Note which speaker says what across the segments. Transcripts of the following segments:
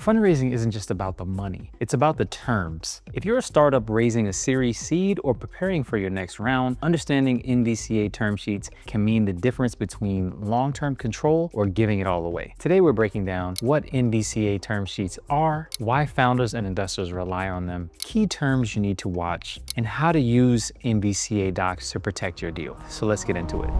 Speaker 1: Fundraising isn't just about the money, it's about the terms. If you're a startup raising a Series seed or preparing for your next round, understanding NVCA term sheets can mean the difference between long-term control or giving it all away. Today we're breaking down what NVCA term sheets are, why founders and investors rely on them, key terms you need to watch, and how to use NVCA docs to protect your deal. So let's get into it.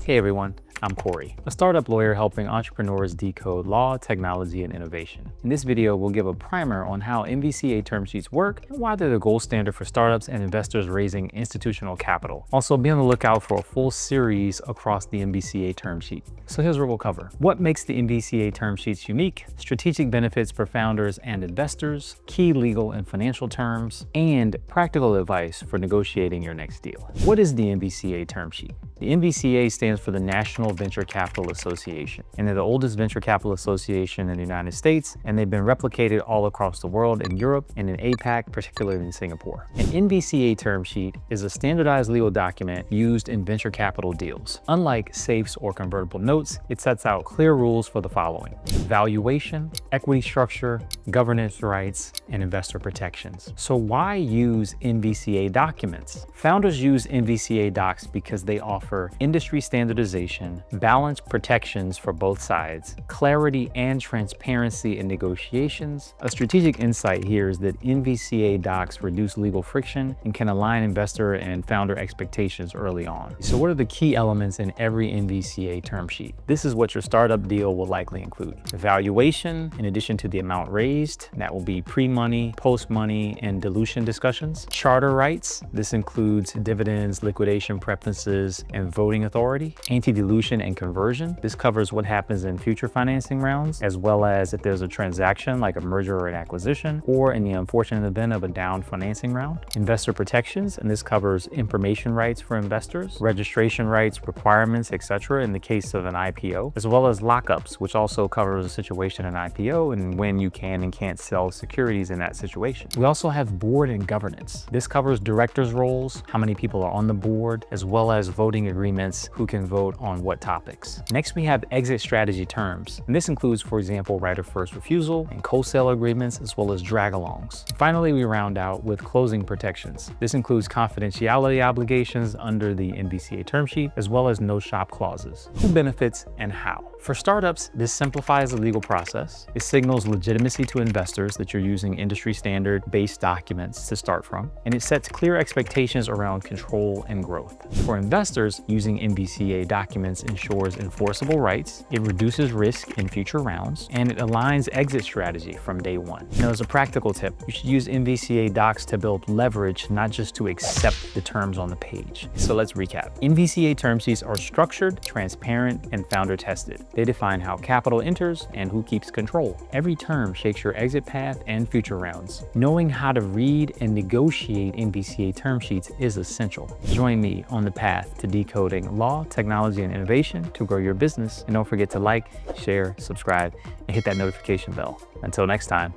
Speaker 1: Hey everyone, I'm Corey, a startup lawyer helping entrepreneurs decode law, technology, and innovation. In this video, we'll give a primer on how NVCA term sheets work and why they're the gold standard for startups and investors raising institutional capital. Also, be on the lookout for a full series across the NVCA term sheet. So here's what we'll cover. What makes the NVCA term sheets unique, strategic benefits for founders and investors, key legal and financial terms, and practical advice for negotiating your next deal. What is the NVCA term sheet? The NVCA stands for the National Venture Capital Association, and they're the oldest venture capital association in the United States, and they've been replicated all across the world in Europe and in APAC, particularly in Singapore. An NVCA term sheet is a standardized legal document used in venture capital deals. Unlike safes or convertible notes, it sets out clear rules for the following: valuation, equity structure, governance rights, and investor protections. So why use NVCA documents? Founders use NVCA docs because they offer industry standardization, balanced protections for both sides, clarity and transparency in negotiations. A strategic insight here is that NVCA docs reduce legal friction and can align investor and founder expectations early on. So what are the key elements in every NVCA term sheet? This is what your startup deal will likely include. Valuation, in addition to the amount raised, that will be pre-money, post-money, and dilution discussions. Charter rights, this includes dividends, liquidation preferences, and voting authority. Anti-dilution and conversion, this covers what happens in future financing rounds, as well as if there's a transaction like a merger or an acquisition, or in the unfortunate event of a down financing round. Investor protections, and this covers information rights for investors, registration rights, requirements, etc. in the case of an IPO, as well as lockups, which also covers a situation in IPO and when you can and can't sell securities in that situation. We also have board and governance. This covers directors' roles, how many people are on the board, as well as voting agreements, who can vote on what topics. Next, we have exit strategy terms, and this includes, for example, right of first refusal and co-sale agreements, as well as drag-alongs. Finally, we round out with closing protections. This includes confidentiality obligations under the NVCA term sheet, as well as no-shop clauses. Who benefits and how? For startups, this simplifies the legal process. It signals legitimacy to investors that you're using industry standard-based documents to start from, and it sets clear expectations around control and growth. For investors, using NVCA documents ensures enforceable rights, it reduces risk in future rounds, and it aligns exit strategy from day one. Now, as a practical tip, you should use NVCA docs to build leverage, not just to accept the terms on the page. So let's recap. NVCA term sheets are structured, transparent, and founder tested. They define how capital enters and who keeps control. Every term shapes your exit path and future rounds. Knowing how to read and negotiate NVCA term sheets is essential. Join me on the path to decoding law, technology, and innovation to grow your business. And don't forget to like, share, subscribe, and hit that notification bell. Until next time,